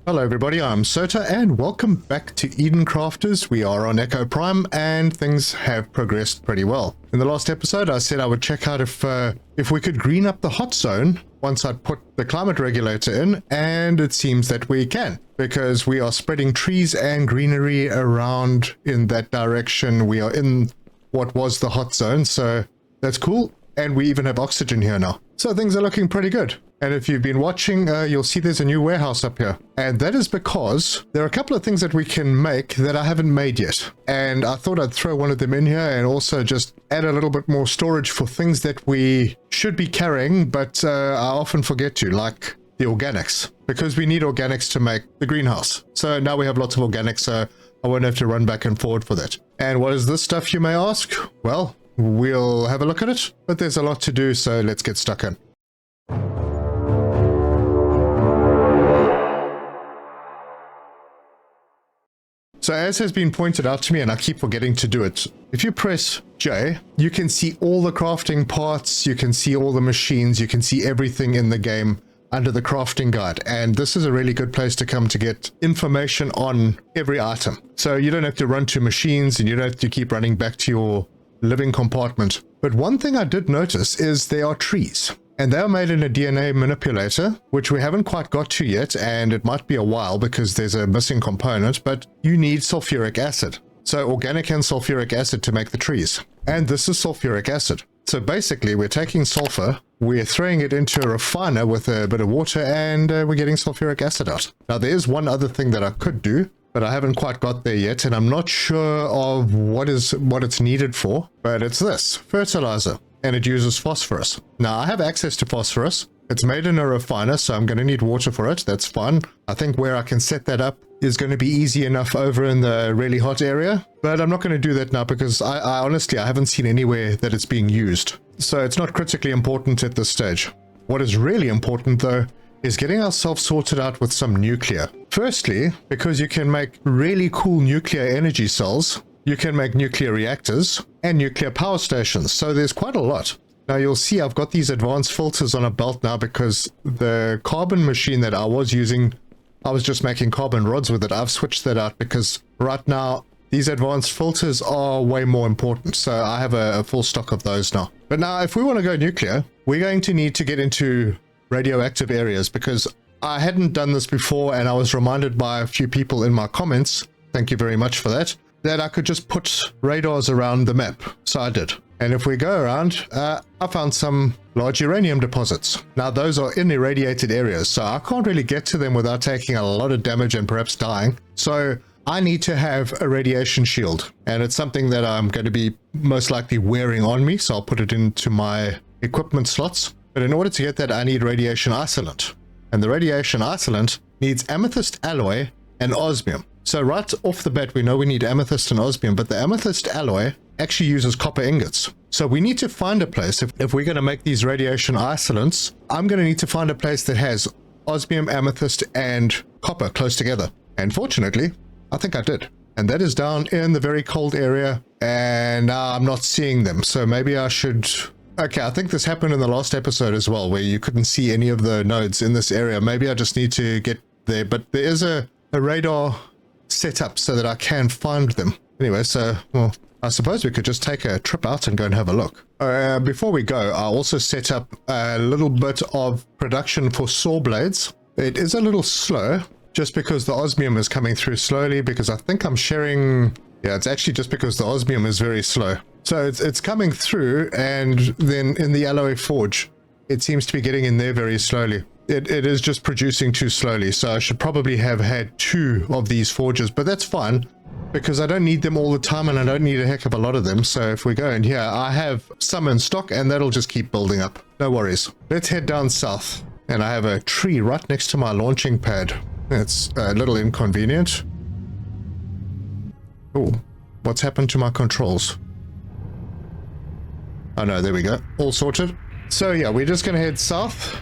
Hello everybody, I'm Sota and welcome back to Eden Crafters. We are on Echo Prime and things have progressed pretty well. In the last episode I said I would check out if we could green up the hot zone once I'd put the climate regulator in, and it seems that we can, because we are spreading trees and greenery around in that direction. We are in what was the hot zone, so that's cool, and we even have oxygen here now. So things are looking pretty good. And if you've been watching, you'll see there's a new warehouse up here. And that is because there are a couple of things that we can make that I haven't made yet. And I thought I'd throw one of them in here and also just add a little bit more storage for things that we should be carrying, but I often forget to, like the organics. Because we need organics to make the greenhouse. So now we have lots of organics, so I won't have to run back and forward for that. And what is this stuff, you may ask? Well, we'll have a look at it, but there's a lot to do, so let's get stuck in. So as has been pointed out to me, and I keep forgetting to do it, if you press J, you can see all the crafting parts, you can see all the machines, you can see everything in the game under the crafting guide. And this is a really good place to come to get information on every item. So you don't have to run to machines and you don't have to keep running back to your living compartment. But one thing I did notice is there are trees. And they are made in a DNA manipulator, which we haven't quite got to yet, and it might be a while because there's a missing component, but you need sulfuric acid. So organic and sulfuric acid to make the trees. And this is sulfuric acid. So basically we're taking sulfur, we're throwing it into a refiner with a bit of water, and we're getting sulfuric acid out. Now there is one other thing that I could do, but I haven't quite got there yet, and I'm not sure of what it's needed for, but it's this, fertilizer. And it uses phosphorus. Now I have access to phosphorus. It's made in a refiner, so I'm going to need water for it. That's fine. I think where I can set that up is going to be easy enough over in the really hot area, but I'm not going to do that now because I honestly haven't seen anywhere that it's being used. So it's not critically important at this stage. What is really important though is getting ourselves sorted out with some nuclear. Firstly, because you can make really cool nuclear energy cells, you can make nuclear reactors and nuclear power stations, so there's quite a lot. Now you'll see I've got these advanced filters on a belt now because the carbon machine that I was using, I was just making carbon rods with it. I've switched that out because right now these advanced filters are way more important, so I have a full stock of those now. But now if we want to go nuclear, we're going to need to get into radioactive areas because I hadn't done this before, and I was reminded by a few people in my comments, thank you very much for that I could just put radars around the map. So I did. And if we go around, I found some large uranium deposits. Now those are in irradiated areas, so I can't really get to them without taking a lot of damage and perhaps dying. So I need to have a radiation shield, and it's something that I'm going to be most likely wearing on me, so I'll put it into my equipment slots. But in order to get that, I need radiation isolant. And the radiation isolant needs amethyst alloy and osmium. So right off the bat, we know we need amethyst and osmium, but the amethyst alloy actually uses copper ingots. So we need to find a place, if we're going to make these radiation isolants, I'm going to need to find a place that has osmium, amethyst, and copper close together. And fortunately, I think I did. And that is down in the very cold area, and now I'm not seeing them. So maybe I should... Okay, I think this happened in the last episode as well, where you couldn't see any of the nodes in this area. Maybe I just need to get there, but there is a radar set up so that I can find them. Anyway, so, well, I suppose we could just take a trip out and go and have a look. Before we go, I also set up a little bit of production for saw blades. It is a little slow, just because the osmium is coming through slowly, because I think I'm sharing... Yeah, it's actually just because the osmium is very slow. So it's coming through, and then in the alloy forge, it seems to be getting in there very slowly. It is just producing too slowly, so I should probably have had 2 of these forges, but that's fine because I don't need them all the time and I don't need a heck of a lot of them. So if we go in here, I have some in stock and that'll just keep building up. No worries. Let's head down south, and I have a tree right next to my launching pad. It's a little inconvenient. Oh, what's happened to my controls? Oh no, there we go. All sorted. So yeah, we're just going to head south.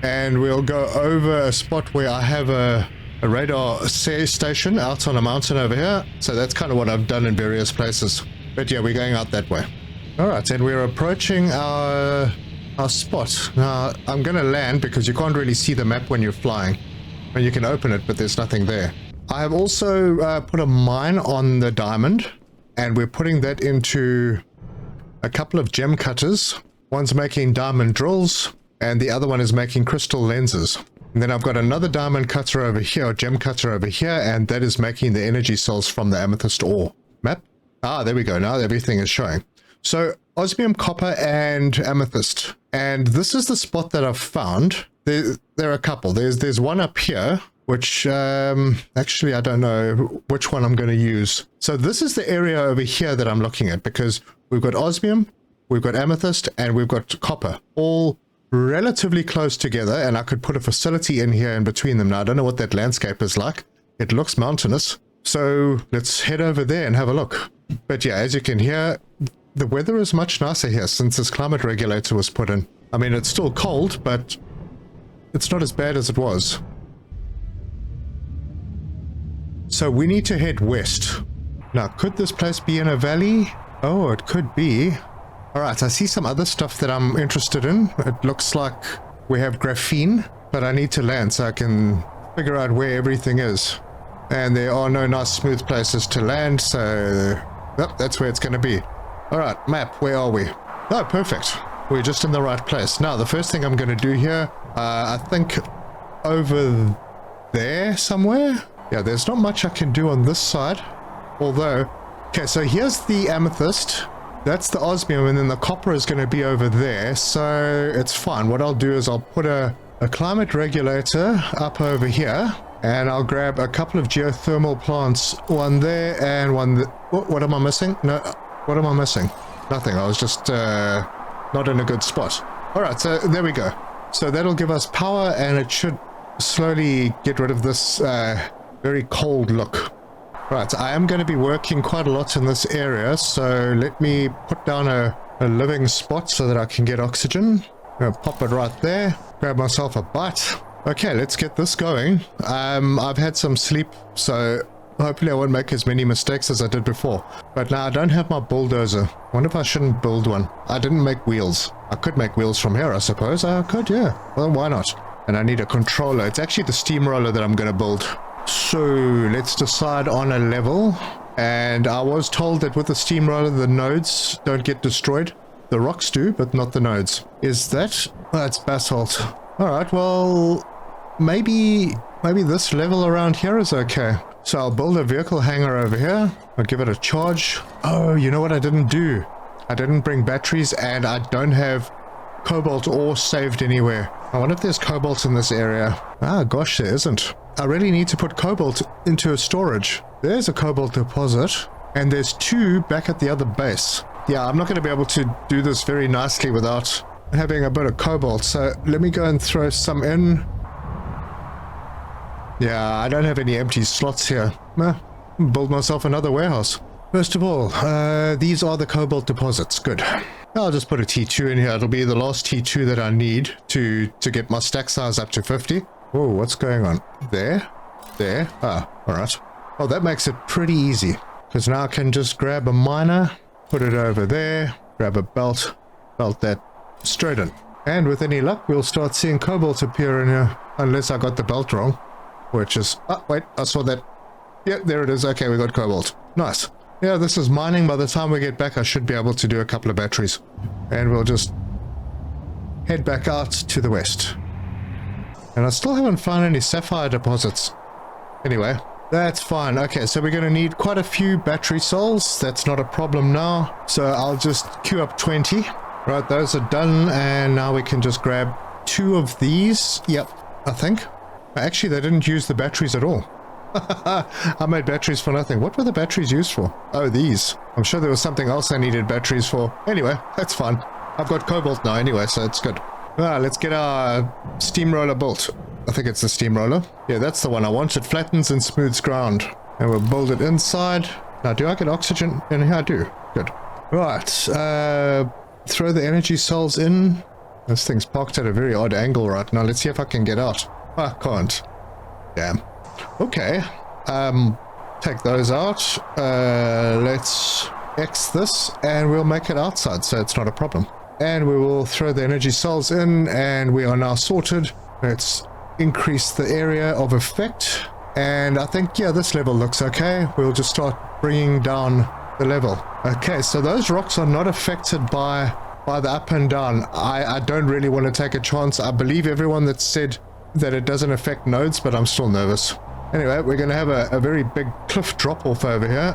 And we'll go over a spot where I have a radar station out on a mountain over here. So that's kind of what I've done in various places. But yeah, we're going out that way. All right, and we're approaching our spot. Now, I'm going to land because you can't really see the map when you're flying. And you can open it, but there's nothing there. I have also put a mine on the diamond, and we're putting that into a couple of gem cutters. One's making diamond drills, and the other one is making crystal lenses. And then I've got another diamond cutter over here, or gem cutter over here, and that is making the energy cells from the amethyst ore. Map? Ah, there we go. Now everything is showing. So osmium, copper, and amethyst. And this is the spot that I've found. There are a couple. There's one up here, which actually I don't know which one I'm going to use. So this is the area over here that I'm looking at, because we've got osmium, we've got amethyst, and we've got copper, all relatively close together, and I could put a facility in here in between them. Now, I don't know what that landscape is like. It looks mountainous. So let's head over there and have a look. But yeah, as you can hear, the weather is much nicer here since this climate regulator was put in. I mean, it's still cold, but it's not as bad as it was. So we need to head west. Now, could this place be in a valley? Oh, it could be. Alright, I see some other stuff that I'm interested in. It looks like we have graphene, but I need to land so I can figure out where everything is. And there are no nice smooth places to land, so yep, that's where it's going to be. Alright, map, where are we? Oh, perfect. We're just in the right place. Now, the first thing I'm going to do here, I think over there somewhere? Yeah, there's not much I can do on this side. Although, okay, so here's the amethyst. That's the osmium, and then the copper is going to be over there, so it's fine. What I'll do is I'll put a climate regulator up over here, and I'll grab a couple of geothermal plants, one there and one there. What am I missing? No, what am I missing? Nothing. I was just not in a good spot. Alright, so there we go. So that'll give us power, and it should slowly get rid of this very cold look. Right, I am going to be working quite a lot in this area, so let me put down a living spot so that I can get oxygen. I'm going to pop it right there, grab myself a bite. Okay, let's get this going. I've had some sleep, so hopefully I won't make as many mistakes as I did before. But now I don't have my bulldozer. I wonder if I shouldn't build one. I didn't make wheels. I could make wheels from here, I suppose. I could, yeah. Well, why not? And I need a controller. It's actually the steamroller that I'm going to build. So let's decide on a level, and I was told that with the steamroller the nodes don't get destroyed. The rocks do, but not the nodes. Is that? Oh, it's basalt. Alright, well, maybe this level around here is okay. So I'll build a vehicle hangar over here. I'll give it a charge. Oh, you know what I didn't do? I didn't bring batteries, and I don't have cobalt ore saved anywhere. I wonder if there's cobalt in this area. Ah, gosh, there isn't. I really need to put cobalt into a storage. There's a cobalt deposit, and there's two back at the other base. Yeah, I'm not going to be able to do this very nicely without having a bit of cobalt, so let me go and throw some in. Yeah, I don't have any empty slots here. Build myself another warehouse. First of all, these are the cobalt deposits. Good. I'll just put a T2 in here. It'll be the last T2 that I need to get my stack size up to 50. Whoa, what's going on? There? There? Ah, alright. Oh, that makes it pretty easy. Because now I can just grab a miner, put it over there, grab a belt that straight in. And with any luck, we'll start seeing cobalt appear in here. Unless I got the belt wrong. Which is... Oh, wait, I saw that. Yeah, there it is. Okay, we got cobalt. Nice. Yeah, this is mining. By the time we get back, I should be able to do a couple of batteries. And we'll just head back out to the west. And I still haven't found any sapphire deposits. Anyway, that's fine. Okay, so we're going to need quite a few battery cells. That's not a problem now. So I'll just queue up 20. Right, those are done. And now we can just grab 2 of these. Yep, I think. Actually, they didn't use the batteries at all. I made batteries for nothing. What were the batteries used for? Oh, these. I'm sure there was something else I needed batteries for. Anyway, that's fine. I've got cobalt now anyway, so it's good. Let's get our steamroller built. I think it's the steamroller. Yeah, that's the one I want. It flattens and smooths ground. And we'll build it inside. Now, do I get oxygen in here? I do. Good. Right. Throw the energy cells in. This thing's parked at a very odd angle right now. Let's see if I can get out. I can't. Damn. Okay. Take those out. Let's X this, and we'll make it outside, so it's not a problem. And we will throw the energy cells in, and we are now sorted. Let's increase the area of effect. And I think, yeah, this level looks okay. We'll just start bringing down the level. Okay, so those rocks are not affected by the up and down. I don't really want to take a chance. I believe everyone that said that it doesn't affect nodes, but I'm still nervous. Anyway, we're going to have a very big cliff drop off over here.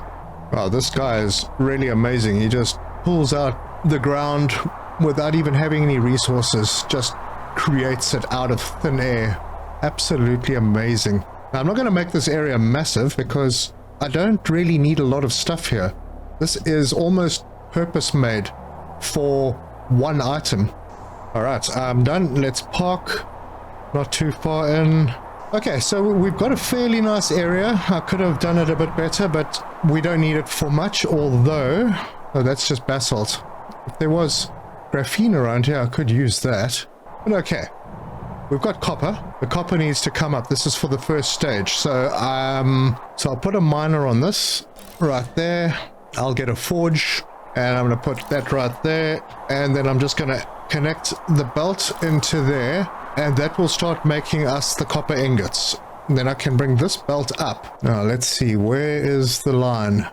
Wow, this guy is really amazing. He just pulls out the ground without even having any resources, just creates it out of thin air. Absolutely amazing. Now, I'm not going to make this area massive because I don't really need a lot of stuff here. This is almost purpose made for one item. All right, I'm done. Let's park not too far in. Okay, so we've got a fairly nice area. I could have done it a bit better, but we don't need it for much, although... Oh, that's just basalt. If there was graphene around here, I could use that. But okay. We've got copper. The copper needs to come up. This is for the first stage. So I'll put a miner on this right there. I'll get a forge, and I'm going to put that right there. And then I'm just going to connect the belt into there. And that will start making us the copper ingots. And then I can bring this belt up. Now, let's see. Where is the line?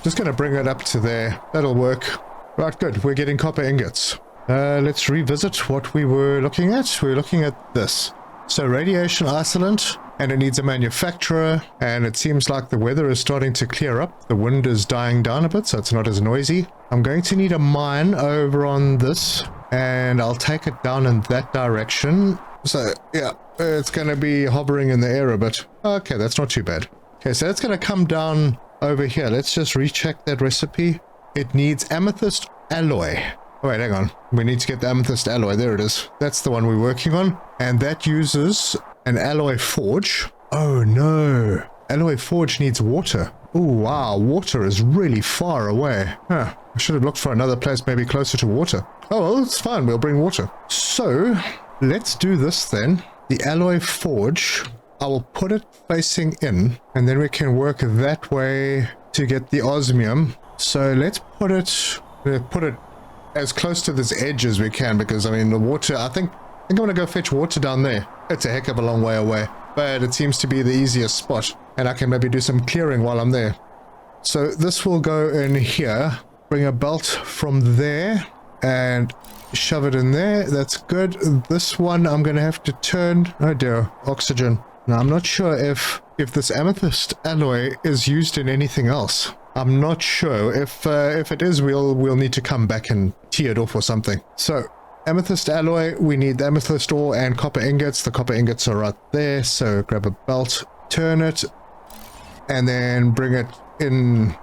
Just going to bring it up to there. That'll work. Right, good. We're getting copper ingots. Let's revisit what we were looking at. We're looking at this. So radiation isolant, and it needs a manufacturer. And it seems like the weather is starting to clear up. The wind is dying down a bit, so it's not as noisy. I'm going to need a mine over on this. And I'll take it down in that direction. So, yeah, it's going to be hovering in the air a bit. Okay, that's not too bad. Okay, so it's going to come down over here. Let's just recheck that recipe. It needs amethyst alloy. Oh, wait, hang on. We need to get the amethyst alloy. There it is. That's the one we're working on. And that uses an alloy forge. Oh, no. Alloy forge needs water. Oh, wow. Water is really far away. Huh. I should have looked for another place maybe closer to water. Oh, well, it's fine. We'll bring water. So, let's do this then. The alloy forge, I will put it facing in, and then we can work that way to get the osmium. So let's put it as close to this edge as we can, because, I mean, the water, I think I'm going to go fetch water down there. It's a heck of a long way away, but it seems to be the easiest spot, and I can maybe do some clearing while I'm there. So this will go in here, bring a belt from there, and shove it in there. That's good. This one I'm going to have to turn. Oh dear, oxygen. Now I'm not sure if this amethyst alloy is used in anything else. I'm not sure. If it is, we'll need to come back and tee it off or something. So amethyst alloy, we need the amethyst ore and copper ingots. The copper ingots are right there. So grab a belt, turn it, and then bring it in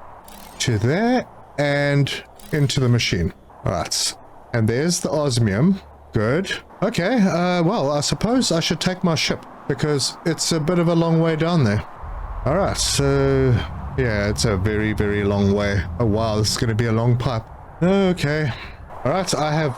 to there and into the machine. All right. And there's the osmium. Good. Okay, well, I suppose I should take my ship, because it's a bit of a long way down there. Alright, so... yeah, it's a very, very long way. Oh, wow, this is going to be a long pipe. Okay. Alright, I have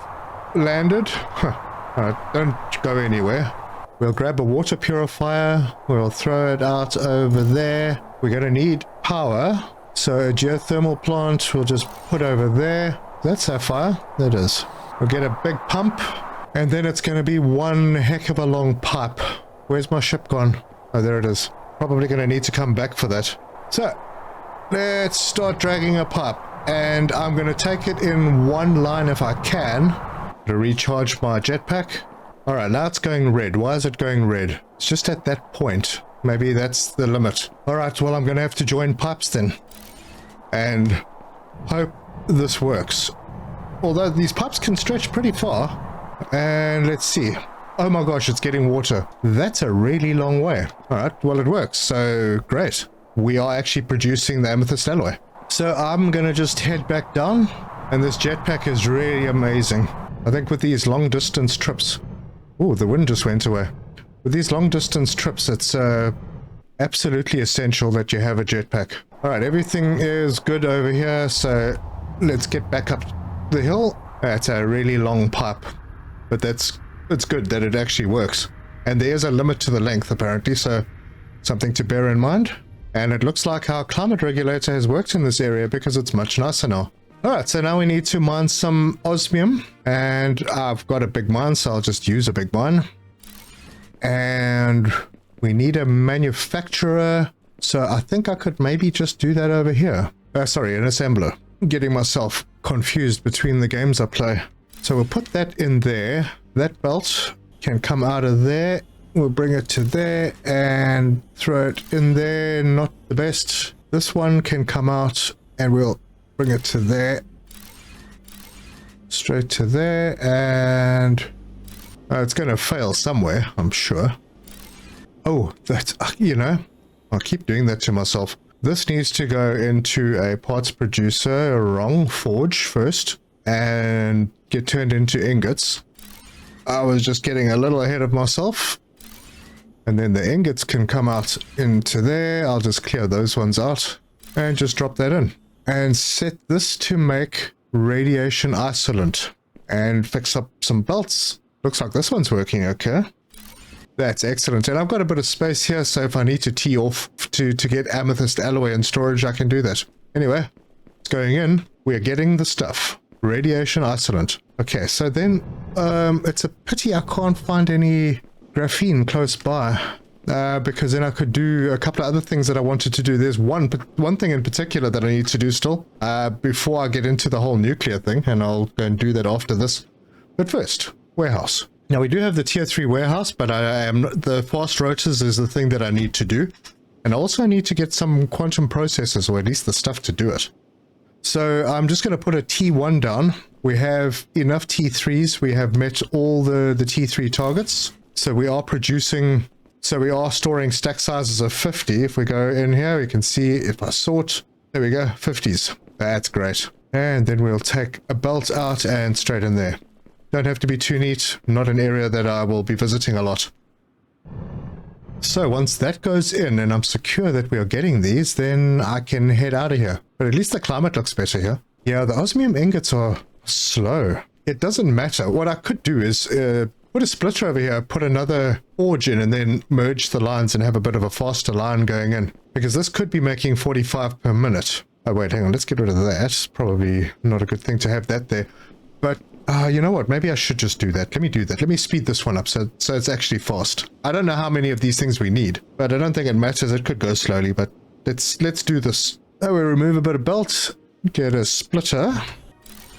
landed. Alright, don't go anywhere. We'll grab a water purifier. We'll throw it out over there. We're going to need power. So a geothermal plant we'll just put over there. That's sapphire. That is. We'll get a big pump, and then it's going to be one heck of a long pipe. Where's my ship gone? Oh, there it is. Probably going to need to come back for that. So, let's start dragging a pipe, and I'm going to take it in one line if I can to recharge my jetpack. Alright, now it's going red. Why is it going red? It's just at that point. Maybe that's the limit. Alright, well, I'm going to have to join pipes then, and hope this works. Although these pipes can stretch pretty far. And let's see. Oh my gosh, it's getting water. That's a really long way. Alright, well, it works. So great. We are actually producing the amethyst alloy. So I'm gonna just head back down. And this jetpack is really amazing. I think with these long distance trips... oh, the wind just went away. With these long distance trips, it's absolutely essential that you have a jetpack. Alright, everything is good over here, so let's get back up the hill. That's a really long pipe, but it's good that it actually works. And there is a limit to the length apparently, so something to bear in mind. And it looks like our climate regulator has worked in this area because it's much nicer now. Alright, so now we need to mine some osmium, and I've got a big mine, so I'll just use a big mine. And we need a manufacturer. So I think I could maybe just do that over here. Sorry, an assembler. I'm getting myself confused between the games I play. So we'll put that in there. That belt can come out of there. We'll bring it to there and throw it in there. Not the best. This one can come out and we'll bring it to there. Straight to there, and it's going to fail somewhere, I'm sure. Oh, that's, you know, I'll keep doing that to myself. This needs to go into a parts producer, wrong, forge first, and get turned into ingots. I was just getting a little ahead of myself. And then the ingots can come out into there. I'll just clear those ones out and just drop that in. And set this to make radiation isolant and fix up some belts. Looks like this one's working okay. That's excellent. And I've got a bit of space here, so if I need to tee off to get amethyst alloy and storage, I can do that. Anyway, it's going in. We're getting the stuff. Radiation isolant. Okay, so then it's a pity I can't find any graphene close by. Because then I could do a couple of other things that I wanted to do. There's one thing in particular that I need to do still before I get into the whole nuclear thing, and I'll go and do that after this. But first, warehouse. Now we do have the tier 3 warehouse, but the fast rotors is the thing that I need to do. And I also need to get some quantum processors, or at least the stuff to do it. So I'm just going to put a T1 down. We have enough T3s. We have met all the T3 targets. So we are producing... So we are storing stack sizes of 50. If we go in here, we can see if I sort, there we go, 50s. That's great. And then we'll take a belt out and straight in there. Don't have to be too neat. Not an area that I will be visiting a lot. So once that goes in and I'm secure that we are getting these, then I can head out of here. But at least the climate looks better here. Yeah, the osmium ingots are slow. It doesn't matter. What I could do is... put a splitter over here, put another forge in, and then merge the lines and have a bit of a faster line going in. Because this could be making 45 per minute. Oh, wait, hang on. Let's get rid of that. It's probably not a good thing to have that there. But, you know what? Maybe I should just do that. Let me do that. Let me speed this one up so it's actually fast. I don't know how many of these things we need, but I don't think it matters. It could go slowly, but let's do this. Oh, we remove a bit of belt. Get a splitter.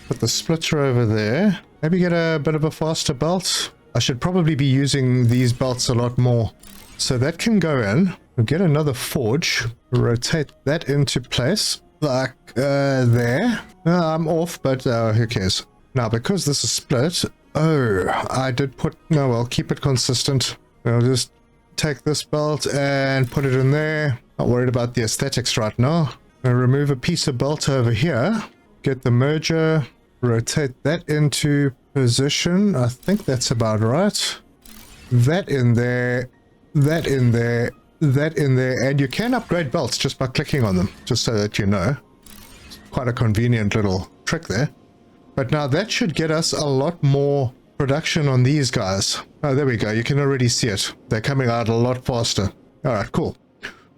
Put the splitter over there. Maybe get a bit of a faster belt. I should probably be using these belts a lot more. So that can go in. We'll get another forge. Rotate that into place. Like there. I'm off, but who cares? Now, because this is split... Oh, I did put... No, well, keep it consistent. I'll just take this belt and put it in there. Not worried about the aesthetics right now. I'll remove a piece of belt over here. Get the merger. Rotate that into... position. I think that's about right. That in there, that in there, that in there, and you can upgrade belts just by clicking on them, just so that you know. It's quite a convenient little trick there. But now that should get us a lot more production on these guys. Oh, there we go. You can already see it. They're coming out a lot faster. All right, cool.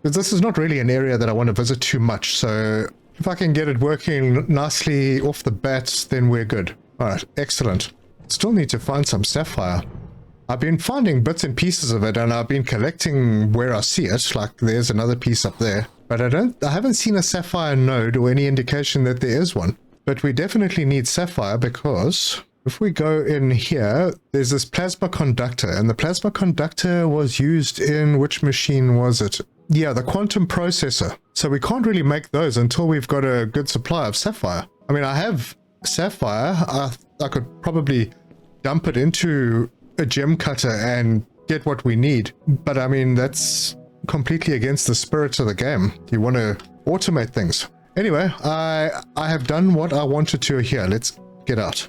Because this is not really an area that I want to visit too much, so if I can get it working nicely off the bat, then we're good. Alright, excellent. Still need to find some sapphire. I've been finding bits and pieces of it, and I've been collecting where I see it, like there's another piece up there. But I haven't seen a sapphire node or any indication that there is one. But we definitely need sapphire because if we go in here, there's this plasma conductor, and the plasma conductor was used in, which machine was it? Yeah, the quantum processor. So we can't really make those until we've got a good supply of sapphire. I mean, I have sapphire. I could probably dump it into a gem cutter and get what we need. But I mean, that's completely against the spirit of the game. You want to automate things. Anyway, I have done what I wanted to here. Let's get out.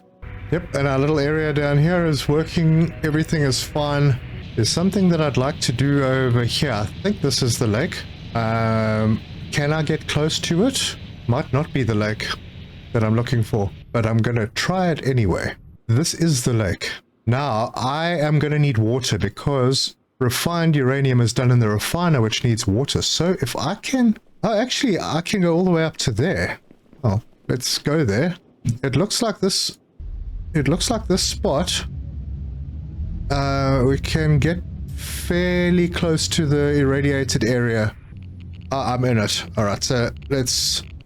Yep, and our little area down here is working. Everything is fine. There's something that I'd like to do over here. I think this is the lake. Can I get close to it? Might not be the lake that I'm looking for, but I'm going to try it anyway. This is the lake. Now, I am going to need water because refined uranium is done in the refiner, which needs water. So if I can... Oh, actually, I can go all the way up to there. Oh, let's go there. It looks like this... It looks like this spot... we can get fairly close to the irradiated area. I'm in it. All right, so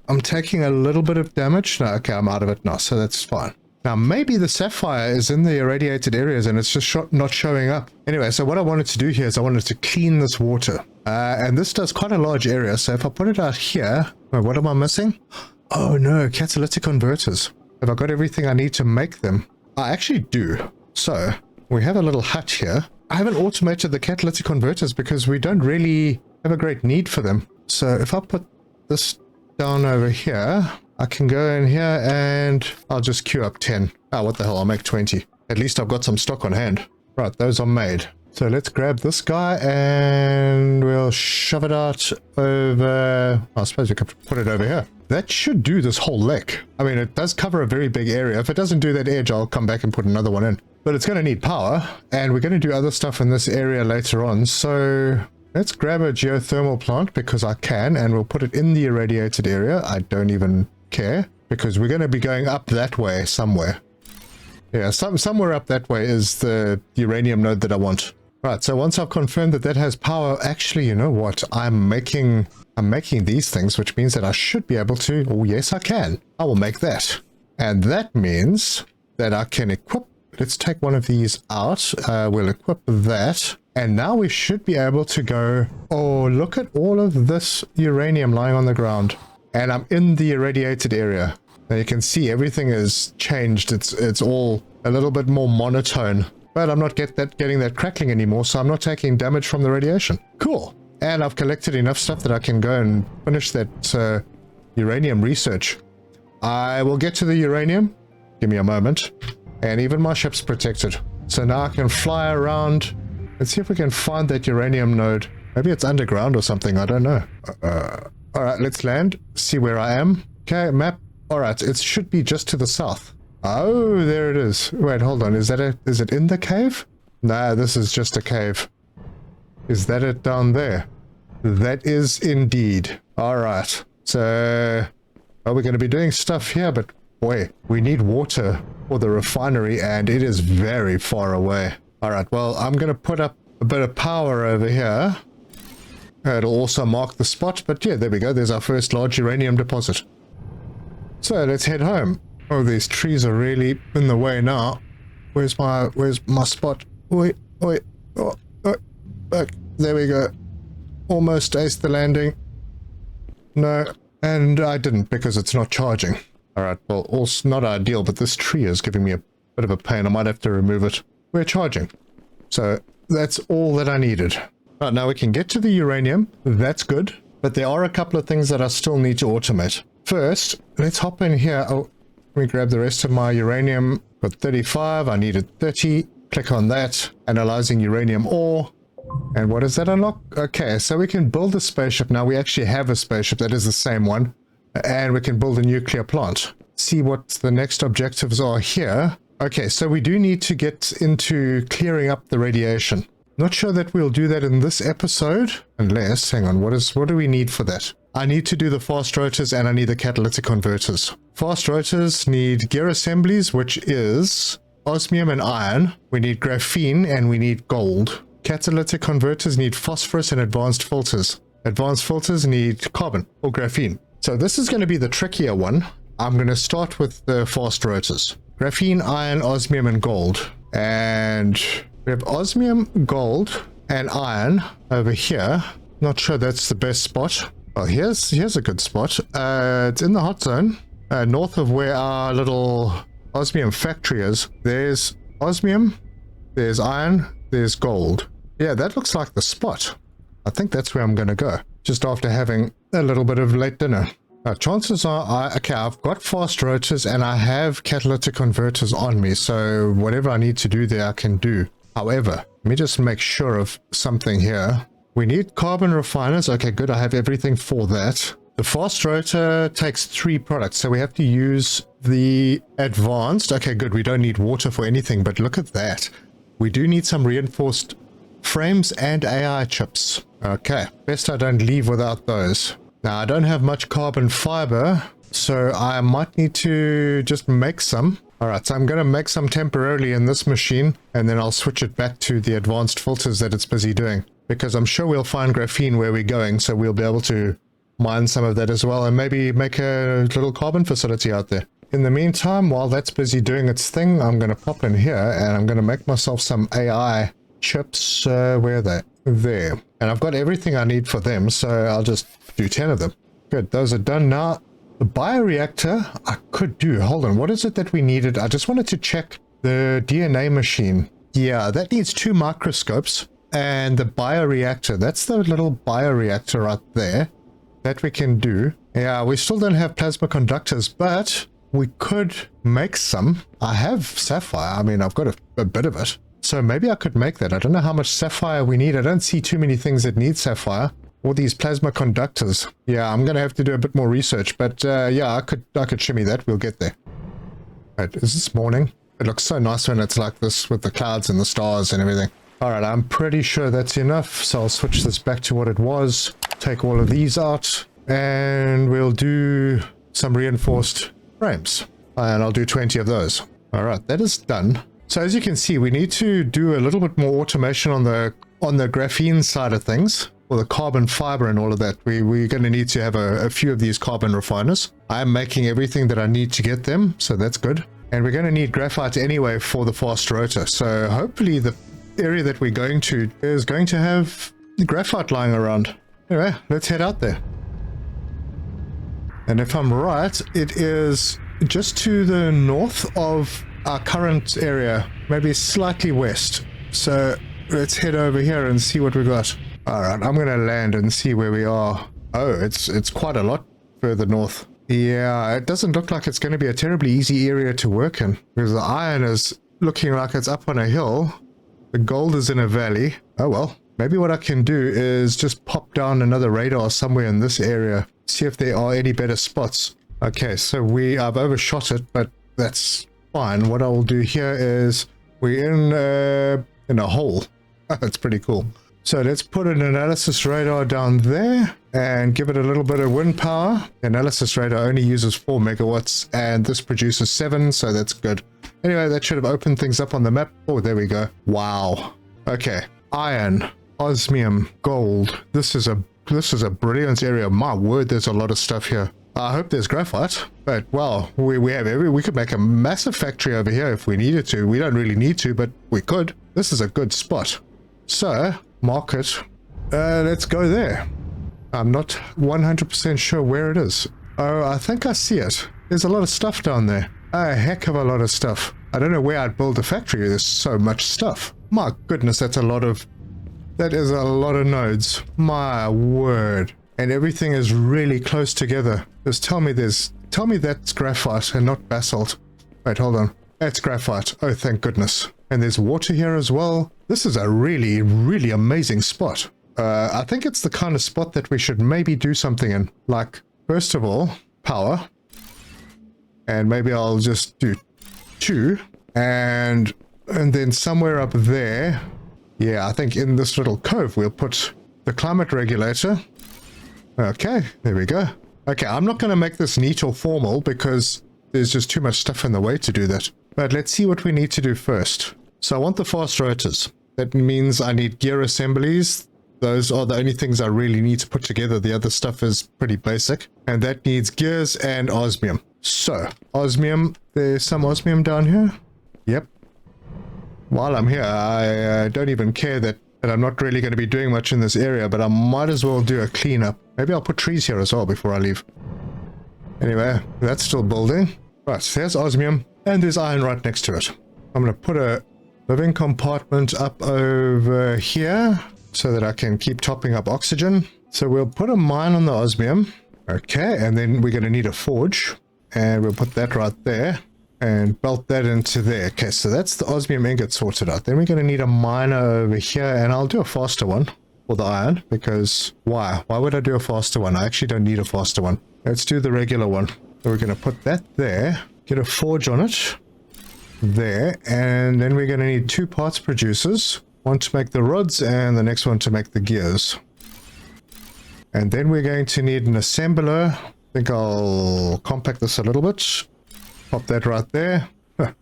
I'm taking a little bit of damage. No, okay, I'm out of it now, so that's fine. Now, maybe the sapphire is in the irradiated areas and it's just not showing up. Anyway, so what I wanted to do here is I wanted to clean this water. And this does quite a large area. So if I put it out here, wait, what am I missing? Oh no, catalytic converters. Have I got everything I need to make them? I actually do. So we have a little hut here. I haven't automated the catalytic converters because we don't really have a great need for them. So if I put this down over here, I can go in here and I'll just queue up 10. Oh, what the hell, I'll make 20. At least I've got some stock on hand. Right, those are made. So let's grab this guy and we'll shove it out over... I suppose we could put it over here. That should do this whole lake. I mean, it does cover a very big area. If it doesn't do that edge, I'll come back and put another one in. But it's going to need power, and we're going to do other stuff in this area later on. So let's grab a geothermal plant because I can, and we'll put it in the irradiated area. I don't even care because we're going to be going up that way somewhere. Yeah, somewhere up that way is the uranium node that I want. Right, so once I've confirmed that that has power, actually, you know what? I'm making these things, which means that I should be able to... Oh, yes, I can. I will make that. And that means that I can equip... Let's take one of these out. We'll equip that. And now we should be able to go... Oh, look at all of this uranium lying on the ground. And I'm in the irradiated area. Now you can see everything is changed. It's all a little bit more monotone. But I'm not getting that crackling anymore, so I'm not taking damage from the radiation. Cool. And I've collected enough stuff that I can go and finish that uranium research. I will get to the uranium. Give me a moment. And even my ship's protected. So now I can fly around. Let's see if we can find that uranium node. Maybe it's underground or something. I don't know. Alright, let's land. See where I am. Okay, map. Alright, it should be just to the south. Oh, there it is. Wait, hold on. Is it in the cave? Nah, this is just a cave. Is that it down there? That is indeed. Alright. So, we're going to be doing stuff here, but boy, we need water for the refinery and it is very far away. Alright, well, I'm going to put up a bit of power over here. It'll also mark the spot, but yeah, there we go. There's our first large uranium deposit. So, let's head home. Oh, these trees are really in the way now. Where's my spot? Wait. Oh, back. There we go. Almost aced the landing. No, and I didn't because it's not charging. Alright, well, also not ideal, but this tree is giving me a bit of a pain. I might have to remove it. We're charging. So, that's all that I needed. Right, now we can get to the uranium. That's good. But there are a couple of things that I still need to automate. First, let's hop in here. Oh, let me grab the rest of my uranium. Got 35. I needed 30. Click on that. Analyzing uranium ore. And what does that unlock? Okay, so we can build a spaceship. Now we actually have a spaceship that is the same one. And we can build a nuclear plant. See what the next objectives are here. Okay, so we do need to get into clearing up the radiation. Not sure that we'll do that in this episode. Unless, hang on, what do we need for that? I need to do the fast rotors and I need the catalytic converters. Fast rotors need gear assemblies, which is osmium and iron. We need graphene and we need gold. Catalytic converters need phosphorus and advanced filters. Advanced filters need carbon or graphene. So this is going to be the trickier one. I'm going to start with the fast rotors. Graphene, iron, osmium, and gold. And we have osmium, gold, and iron over here. Not sure that's the best spot. Well, here's a good spot. It's in the hot zone, north of where our little osmium factory is. There's osmium, there's iron, there's gold. Yeah, that looks like the spot. I think that's where I'm going to go, just after having a little bit of late dinner. Chances are, okay, I've got fast rotors and I have catalytic converters on me, so whatever I need to do there, I can do. However, let me just make sure of something here. We need carbon refiners. Okay, good. I have everything for that. The fast rotor takes 3 products, so we have to use the advanced. Okay, good. We don't need water for anything, but look at that. We do need some reinforced frames and AI chips. Okay, best I don't leave without those. Now, I don't have much carbon fiber, so I might need to just make some. Alright, so I'm going to make some temporarily in this machine, and then I'll switch it back to the advanced filters that it's busy doing. Because I'm sure we'll find graphene where we're going, so we'll be able to mine some of that as well, and maybe make a little carbon facility out there. In the meantime, while that's busy doing its thing, I'm going to pop in here, and I'm going to make myself some AI chips. Where are they? There. And I've got everything I need for them, so I'll just do 10 of them. Good, those are done now. The bioreactor, I could do. Hold on, what is it that we needed? I just wanted to check the DNA machine. Yeah, that needs 2 microscopes. And the bioreactor, that's the little bioreactor right there that we can do. Yeah, we still don't have plasma conductors, but we could make some. I have sapphire. I mean, I've got a bit of it. So maybe I could make that. I don't know how much sapphire we need. I don't see too many things that need sapphire. All these plasma conductors. Yeah, I'm going to have to do a bit more research, but yeah, I could shimmy that. We'll get there. Right, is this morning? It looks so nice when it's like this with the clouds and the stars and everything. Alright, I'm pretty sure that's enough, so I'll switch this back to what it was, take all of these out, and we'll do some reinforced frames. And I'll do 20 of those. Alright, that is done. So as you can see, we need to do a little bit more automation on the graphene side of things, or the carbon fiber and all of that. We're going to need to have a few of these carbon refiners. I'm making everything that I need to get them, so that's good. And we're going to need graphite anyway for the fast rotor, so hopefully the area that we're going to is going to have graphite lying around. Anyway, let's head out there. And if I'm right, it is just to the north of our current area, maybe slightly west. So let's head over here and see what we got. Alright, I'm going to land and see where we are. Oh, it's quite a lot further north. Yeah, it doesn't look like it's going to be a terribly easy area to work in, because the iron is looking like it's up on a hill. The gold is in a valley. Oh well, maybe what I can do is just pop down another radar somewhere in this area, see if there are any better spots. Okay, so I've overshot it, but that's fine. What I'll do here is we're in a hole. That's pretty cool. So let's put an analysis radar down there and give it a little bit of wind power. The analysis radar only uses 4 megawatts and this produces 7, so that's good. Anyway, that should have opened things up on the map. Oh, there we go. Wow. Okay. Iron, osmium, gold. This is a brilliant area. My word, there's a lot of stuff here. I hope there's graphite, but well, we could make a massive factory over here if we needed to. We don't really need to, but we could. This is a good spot. So, market. Let's go there. I'm not 100% sure where it is. Oh, I think I see it. There's a lot of stuff down there. A heck of a lot of stuff. I don't know where I'd build a factory. There's so much stuff. My goodness, that is a lot of nodes. My word. And everything is really close together. Just tell me that's graphite and not basalt. Wait, hold on. That's graphite. Oh, thank goodness. And there's water here as well. This is a really, really amazing spot. I think it's the kind of spot that we should maybe do something in. Like, first of all, power. And maybe I'll just do 2. And then somewhere up there, yeah, I think in this little cove, we'll put the climate regulator. Okay, there we go. Okay, I'm not going to make this neat or formal because there's just too much stuff in the way to do that. But let's see what we need to do first. So I want the fast rotors. That means I need gear assemblies. Those are the only things I really need to put together. The other stuff is pretty basic. And that needs gears and osmium. So, osmium. There's some osmium down here. Yep. While I'm here, I don't even care that I'm not really going to be doing much in this area, but I might as well do a cleanup. Maybe I'll put trees here as well before I leave. Anyway, that's still building. Right, there's osmium, and there's iron right next to it. I'm going to put a living compartment up over here so that I can keep topping up oxygen. So we'll put a mine on the osmium. Okay, and then we're going to need a forge. And we'll put that right there and belt that into there. Okay, so that's the osmium ingot sorted out. Then we're going to need a miner over here, and I'll do a faster one for the iron, because why? Why would I do a faster one? I actually don't need a faster one. Let's do the regular one. So we're going to put that there, get a forge on it, there, and then we're going to need 2 parts producers. One to make the rods, and the next one to make the gears. And then we're going to need an assembler. I think I'll compact this a little bit. Pop that right there.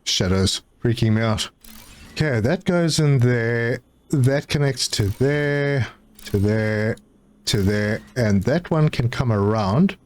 Shadows freaking me out. Okay, that goes in there. That connects to there, to there, to there, and that one can come around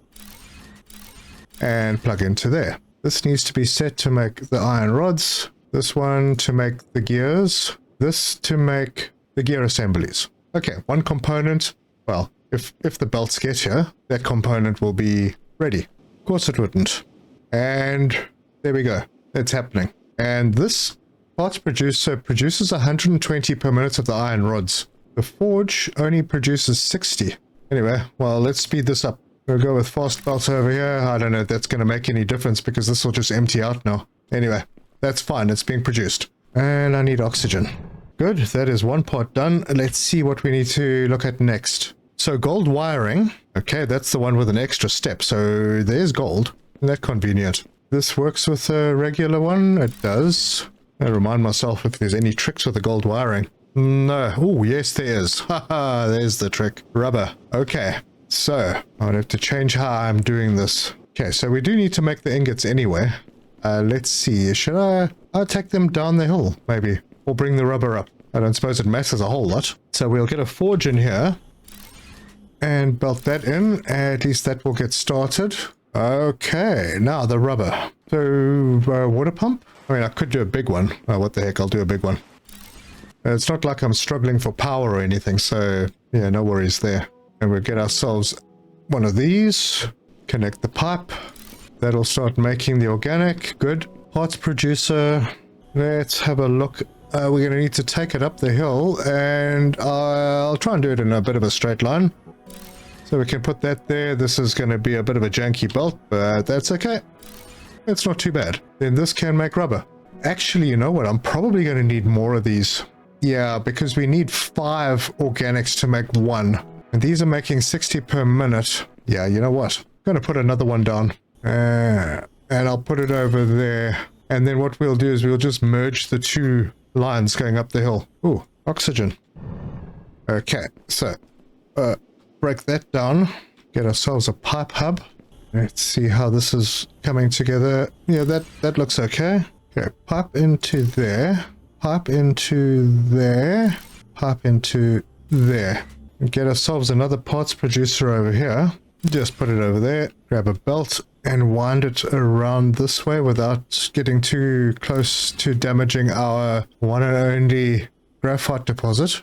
and plug into there. This needs to be set to make the iron rods, this one to make the gears, this to make the gear assemblies. Okay, one component. Well, if the belts get here, that component will be ready. Of course it wouldn't. And there we go. It's happening. And this parts producer produces 120 per minute of the iron rods. The forge only produces 60. Anyway, well, let's speed this up. We'll go with fast belts over here. I don't know if that's going to make any difference because this will just empty out now. Anyway, that's fine. It's being produced. And I need oxygen. Good. That is one part done. Let's see what we need to look at next. So gold wiring. Okay, that's the one with an extra step. So there's gold. Isn't that convenient? This works with a regular one. It does. I remind myself if there's any tricks with the gold wiring. No. Oh, yes, there is. Haha, there's the trick. Rubber. Okay. So, I'll have to change how I'm doing this. Okay, so we do need to make the ingots anyway. Let's see. Should I'll take them down the hill, maybe? Or bring the rubber up. I don't suppose it matters a whole lot. So we'll get a forge in here. And belt that in. At least that will get started. Okay, now the rubber. So, water pump? I mean, I could do a big one. Oh, what the heck, I'll do a big one. It's not like I'm struggling for power or anything, so yeah, no worries there. And we'll get ourselves one of these. Connect the pipe. That'll start making the organic. Good. Parts producer. Let's have a look. We're going to need to take it up the hill, and I'll try and do it in a bit of a straight line. So we can put that there. This is going to be a bit of a janky belt, but that's okay. It's not too bad. Then this can make rubber. Actually, you know what? I'm probably going to need more of these. Yeah, because we need 5 organics to make 1. And these are making 60 per minute. Yeah, you know what? I'm going to put another one down. And I'll put it over there. And then what we'll do is we'll just merge the 2 lines going up the hill. Ooh, oxygen. Okay, so break that down. Get ourselves a pipe hub. Let's see how this is coming together. Yeah, that looks okay. Okay, pipe into there. Pipe into there. Pipe into there. Get ourselves another parts producer over here. Just put it over there. Grab a belt and wind it around this way without getting too close to damaging our one and only graphite deposit.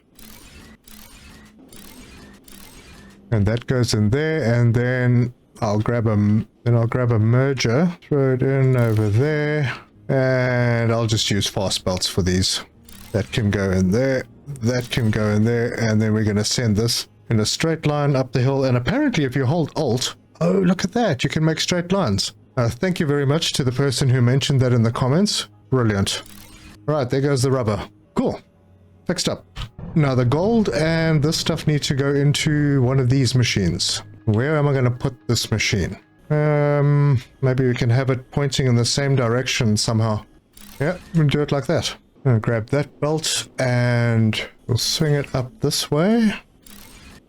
And that goes in there, and then I'll grab a merger, throw it in over there, and I'll just use fast belts for these. That can go in there, that can go in there, and then we're going to send this in a straight line up the hill. And apparently if you hold Alt, oh, look at that, you can make straight lines. Thank you very much to the person who mentioned that in the comments. Brilliant. Right, there goes the rubber. Cool. Fixed up. Now the gold and this stuff need to go into one of these machines. Where am I going to put this machine? Maybe we can have it pointing in the same direction somehow. Yeah, we'll do it like that. I'll grab that belt and we'll swing it up this way.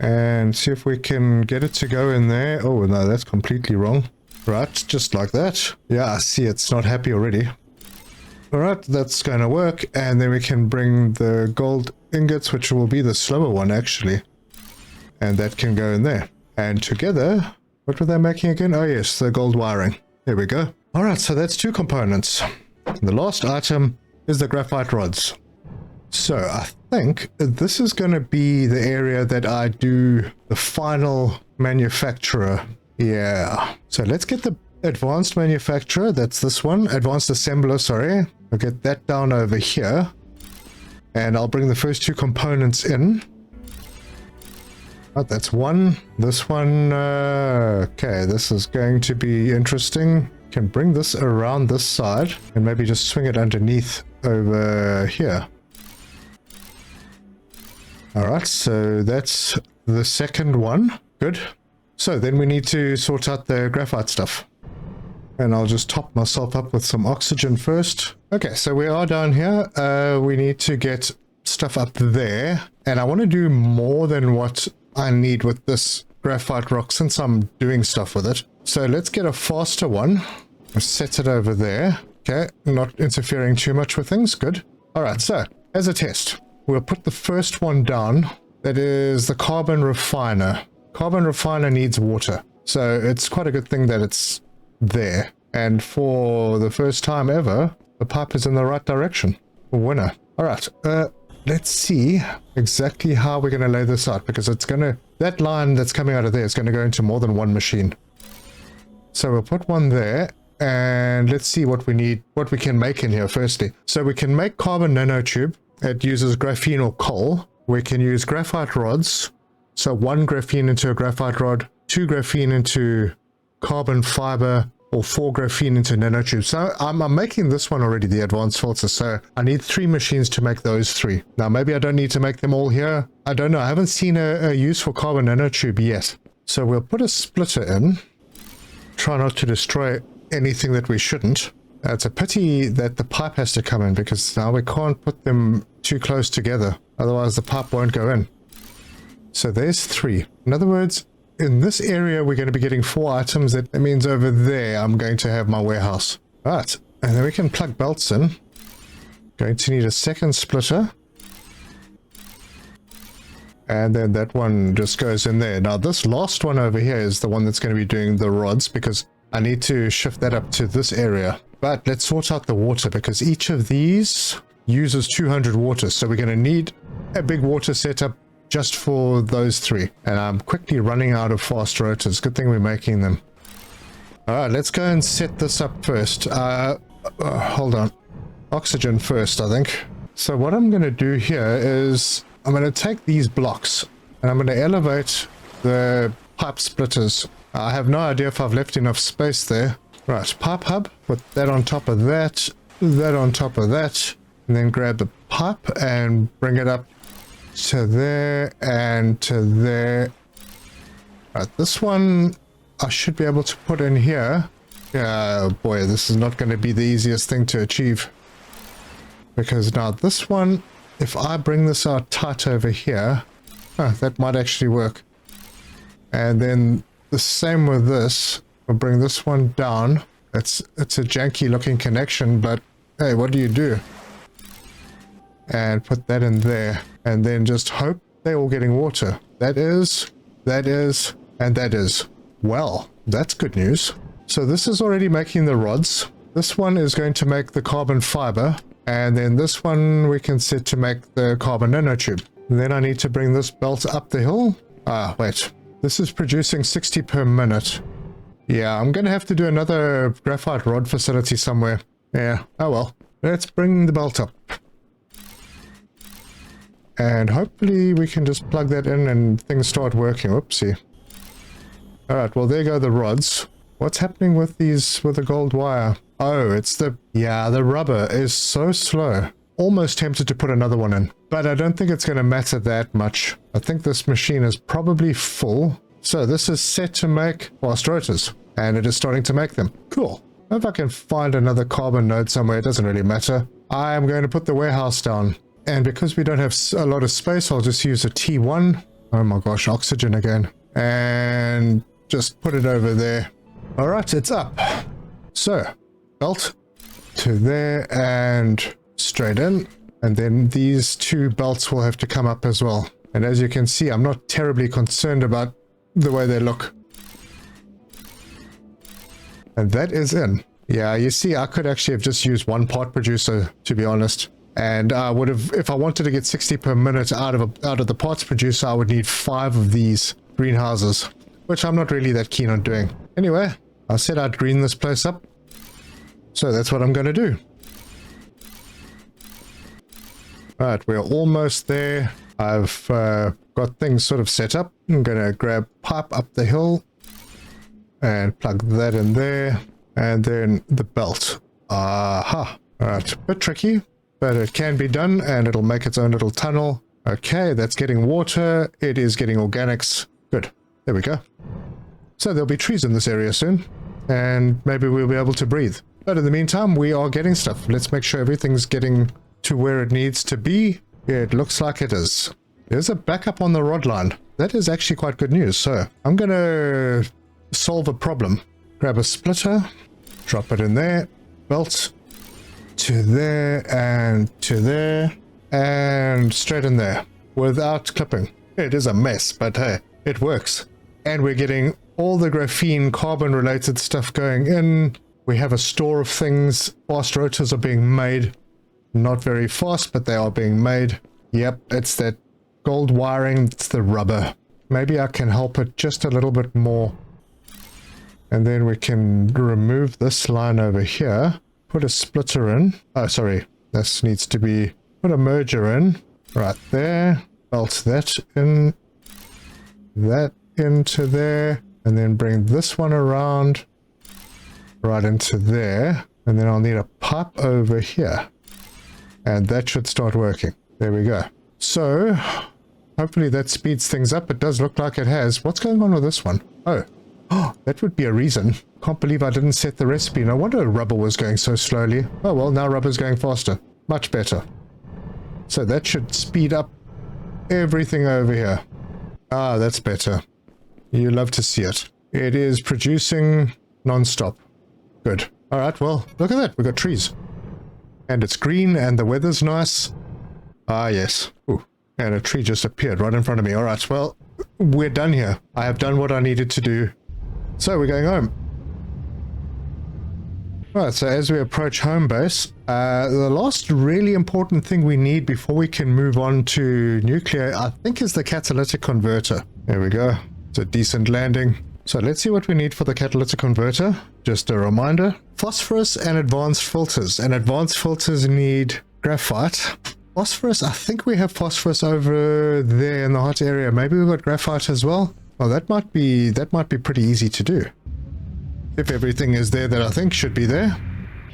And see if we can get it to go in there. Oh no, that's completely wrong. Right, just like that. Yeah, I see it's not happy already. Alright, that's going to work. And then we can bring the gold ingots, which will be the slower one actually. And that can go in there. And together, what were they making again? Oh yes, the gold wiring. There we go. Alright, so that's 2 components. The last item is the graphite rods. So I think this is going to be the area that I do the final manufacturer. Yeah. So let's get the advanced manufacturer. That's this one. Advanced assembler, sorry. I'll get that down over here. And I'll bring the first 2 components in. Oh, that's one. This one. Okay, this is going to be interesting. Can bring this around this side and maybe just swing it underneath over here. Alright, so that's the second one. Good. So then we need to sort out the graphite stuff. And I'll just top myself up with some oxygen first. Okay, so we are down here. We need to get stuff up there. And I want to do more than what I need with this graphite rock since I'm doing stuff with it. So let's get a faster one. Set it over there. Okay, not interfering too much with things. Good. All right, so as a test, we'll put the first one down. That is the carbon refiner. Carbon refiner needs water. So it's quite a good thing that it's there. And for the first time ever, the pipe is in the right direction. Winner. All right, let's see exactly how we're going to lay this out, because it's going to, that line that's coming out of there is going to go into more than one machine. So we'll put one there, and let's see what we need, what we can make in here firstly. So we can make carbon nanotube. It uses graphene or coal. We can use graphite rods. So 1 graphene into a graphite rod, 2 graphene into carbon fiber, or 4 graphene into nanotubes. So I'm making this one already, the advanced filter. So I need 3 machines to make those 3. Now maybe I don't need to make them all here. I don't know. I haven't seen a use for carbon nanotube yet. So we'll put a splitter in. Try not to destroy anything that we shouldn't. It's a pity that the pipe has to come in, because now we can't put them too close together. Otherwise the pipe won't go in. So there's 3. In other words, in this area we're going to be getting 4 items. That means over there I'm going to have my warehouse. Right, and then we can plug belts in. Going to need a second splitter. And then that one just goes in there. Now this last one over here is the one that's going to be doing the rods, because I need to shift that up to this area. But let's sort out the water, because each of these uses 200 water. So we're going to need a big water setup just for those 3. And I'm quickly running out of fast rotors. Good thing we're making them. All right, let's go and set this up first. Hold on. Oxygen first, I think. So what I'm going to do here is I'm going to take these blocks and I'm going to elevate the pipe splitters. I have no idea if I've left enough space there. Right, pipe hub, put that on top of that, that on top of that, and then grab the pipe and bring it up to there and to there. Right, this one I should be able to put in here. Yeah, boy, this is not going to be the easiest thing to achieve. Because now this one, if I bring this out tight over here, that might actually work. And then the same with this. We'll bring this one down. It's a janky looking connection, but hey, what do you do? And put that in there. And then just hope they're all getting water. That is, and that is. Well, that's good news. So this is already making the rods. This one is going to make the carbon fiber. And then this one we can set to make the carbon nanotube. And then I need to bring this belt up the hill. Wait. This is producing 60 per minute. Yeah, I'm going to have to do another graphite rod facility somewhere. Yeah, oh well. Let's bring the belt up. And hopefully we can just plug that in and things start working. Whoopsie. Alright, well there go the rods. What's happening with these, with the gold wire? Oh, it's the rubber is so slow. Almost tempted to put another one in. But I don't think it's going to matter that much. I think this machine is probably full. So this is set to make fast rotors. And it is starting to make them. Cool. If I can find another carbon node somewhere, it doesn't really matter. I am going to put the warehouse down. And because we don't have a lot of space, I'll just use a T1. Oh my gosh, oxygen again. And just put it over there. Alright, it's up. So, belt to there and straight in. And then these 2 belts will have to come up as well. And as you can see, I'm not terribly concerned about the way they look. And that is in. Yeah, you see, I could actually have just used 1 part producer, to be honest. And I would have, if I wanted to get 60 per minute out of the parts producer, I would need 5 of these greenhouses, which I'm not really that keen on doing. Anyway, I said I'd green this place up. So that's what I'm going to do. Alright, we're almost there. I've got things sort of set up. I'm going to grab pipe up the hill and plug that in there. And then the belt. Aha. Alright, a bit tricky, but it can be done and it'll make its own little tunnel. Okay, that's getting water. It is getting organics. Good. There we go. So there'll be trees in this area soon. And maybe we'll be able to breathe. But in the meantime, we are getting stuff. Let's make sure everything's getting to where it needs to be. It looks like it is. There's a backup on the rod line. That is actually quite good news. So I'm going to solve a problem. Grab a splitter, drop it in there, belt, to there, and to there, and straight in there, without clipping. It is a mess, but hey, it works. And we're getting all the graphene carbon-related stuff going in. We have a store of things. Fast rotors are being made. Not very fast, but they are being made. Yep, it's that gold wiring, it's the rubber. Maybe I can help it just a little bit more. And then we can remove this line over here. Put a splitter in. Oh, sorry. This needs to be... Put a merger in. Right there. Belt that in. That into there. And then bring this one around. Right into there. And then I'll need a pipe over here. And that should start working. There we go. So... hopefully that speeds things up. It does look like it has. What's going on with this one? Oh, that would be a reason. Can't believe I didn't set the recipe. No wonder rubber was going so slowly. Oh well, now rubber's going faster. Much better. So that should speed up everything over here. Ah, that's better. You love to see it. It is producing non-stop. Good. Alright, well, look at that. We've got trees. And it's green and the weather's nice. Ah, yes. Ooh. And a tree just appeared right in front of me. Alright, well, we're done here. I have done what I needed to do. So, we're going home. Alright, so as we approach home base, the last really important thing we need before we can move on to nuclear, I think, is the catalytic converter. There we go. It's a decent landing. So, let's see what we need for the catalytic converter. Just a reminder. Phosphorus and advanced filters. And advanced filters need graphite. Phosphorus, I think we have phosphorus over there in the hot area. Maybe we've got graphite as well. Oh, that might be pretty easy to do. If everything is there that I think should be there.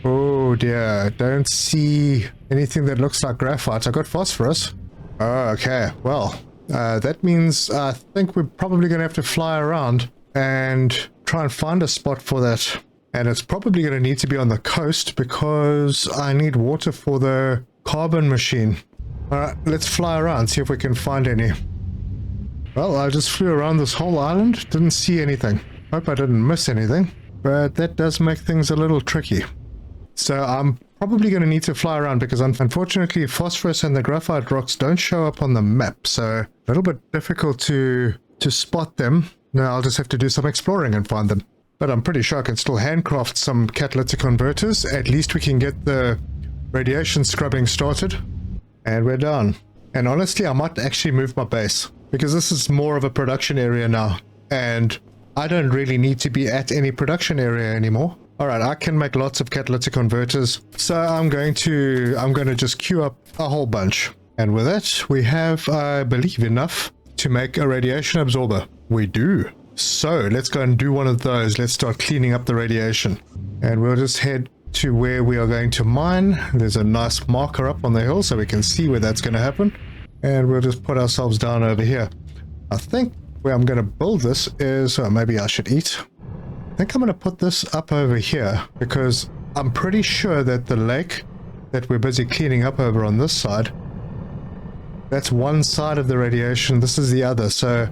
Oh dear, don't see anything that looks like graphite. I got phosphorus. Oh, okay, well, that means I think we're probably going to have to fly around and try and find a spot for that. And it's probably going to need to be on the coast because I need water for the carbon machine. Alright, let's fly around, see if we can find any. Well, I just flew around this whole island, didn't see anything. Hope I didn't miss anything, but that does make things a little tricky. So I'm probably going to need to fly around because unfortunately phosphorus and the graphite rocks don't show up on the map, so a little bit difficult to spot them. Now I'll just have to do some exploring and find them. But I'm pretty sure I can still handcraft some catalytic converters. At least we can get the radiation scrubbing started. And we're done. And honestly, I might actually move my base. Because this is more of a production area now. And I don't really need to be at any production area anymore. Alright, I can make lots of catalytic converters. So I'm going to just queue up a whole bunch. And with that, we have, I believe, enough to make a radiation absorber. We do. So let's go and do one of those. Let's start cleaning up the radiation. And we'll just head to where we are going to mine. There's a nice marker up on the hill so we can see where that's going to happen. And we'll just put ourselves down over here. I think where I'm going to build this is, or maybe I should eat. I think I'm going to put this up over here because I'm pretty sure that the lake that we're busy cleaning up over on this side, that's one side of the radiation, this is the other, so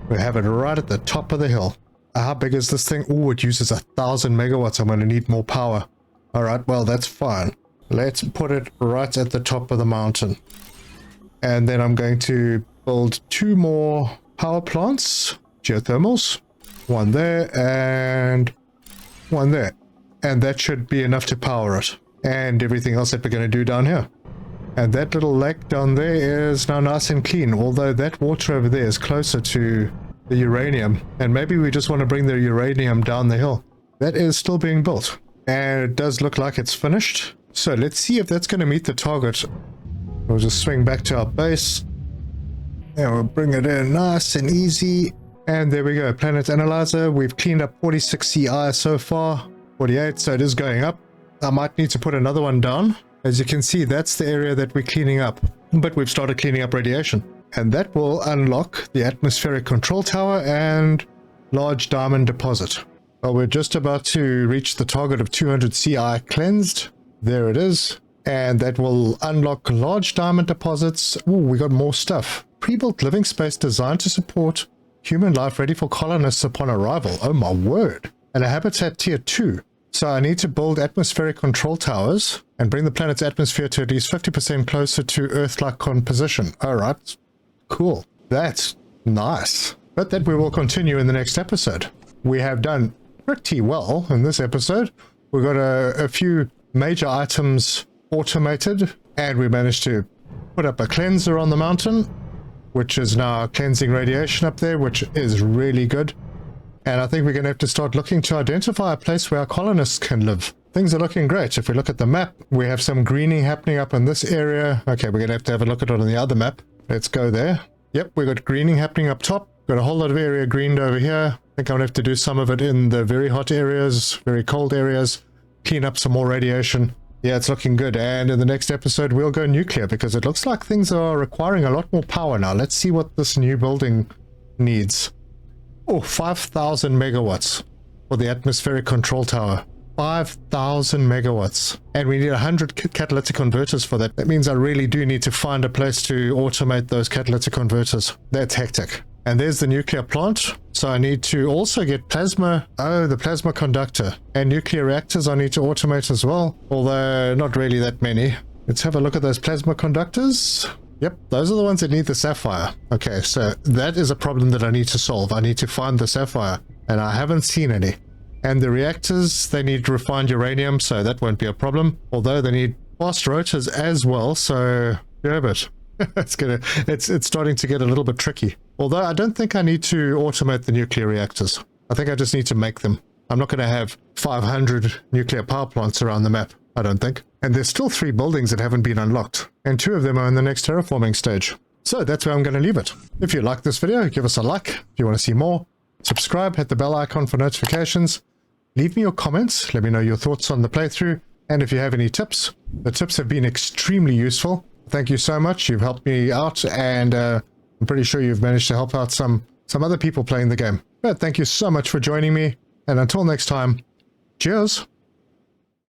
we have it right at the top of the hill. How big is this thing? Oh, it uses 1,000 megawatts. I'm going to need more power. Alright, well, that's fine. Let's put it right at the top of the mountain. And then I'm going to build 2 more power plants, geothermals. One there and one there. And that should be enough to power it. And everything else that we're going to do down here. And that little lake down there is now nice and clean. Although that water over there is closer to the uranium. And maybe we just want to bring the uranium down the hill. That is still being built. And it does look like it's finished. So let's see if that's going to meet the target. We'll just swing back to our base. And we'll bring it in nice and easy. And there we go. Planet Analyzer. We've cleaned up 46 CI so far. 48, so it is going up. I might need to put another one down. As you can see, that's the area that we're cleaning up. But we've started cleaning up radiation. And that will unlock the atmospheric control tower and large diamond deposit. Well, we're just about to reach the target of 200 CI cleansed. There it is. And that will unlock large diamond deposits. Ooh, we got more stuff. Pre-built living space designed to support human life ready for colonists upon arrival. Oh my word. And a habitat tier 2. So I need to build atmospheric control towers and bring the planet's atmosphere to at least 50% closer to Earth-like composition. Alright, cool. That's nice. But that we will continue in the next episode. We have done pretty well in this episode. We've got a few major items automated, and we managed to put up a cleanser on the mountain, which is now cleansing radiation up there, which is really good. And I think we're going to have to start looking to identify a place where our colonists can live. Things are looking great. If we look at the map, we have some greening happening up in this area. Okay, we're going to have a look at it on the other map. Let's go there. Yep, we've got greening happening up top. Got a whole lot of area greened over here. I think I'm going to have to do some of it in the very hot areas, very cold areas, clean up some more radiation. Yeah, it's looking good. And in the next episode, we'll go nuclear because it looks like things are requiring a lot more power now. Let's see what this new building needs. Oh, 5,000 megawatts for the atmospheric control tower. 5,000 megawatts. And we need 100 catalytic converters for that. That means I really do need to find a place to automate those catalytic converters. That's hectic. And there's the nuclear plant. So I need to also get plasma. Oh, the plasma conductor. And nuclear reactors I need to automate as well. Although not really that many. Let's have a look at those plasma conductors. Yep, those are the ones that need the sapphire. Okay, so that is a problem that I need to solve. I need to find the sapphire. And I haven't seen any. And the reactors, they need refined uranium, so that won't be a problem. Although they need fast rotors as well, so yeah, but it's starting to get a little bit tricky. Although I don't think I need to automate the nuclear reactors. I think I just need to make them. I'm not going to have 500 nuclear power plants around the map, I don't think. And there's still 3 buildings that haven't been unlocked, and 2 of them are in the next terraforming stage. So that's where I'm going to leave it. If you like this video, give us a like. If you want to see more, subscribe, hit the bell icon for notifications. Leave me your comments, let me know your thoughts on the playthrough, and if you have any tips. The tips have been extremely useful. Thank you so much, you've helped me out, and I'm pretty sure you've managed to help out some other people playing the game. But thank you so much for joining me, and until next time, cheers!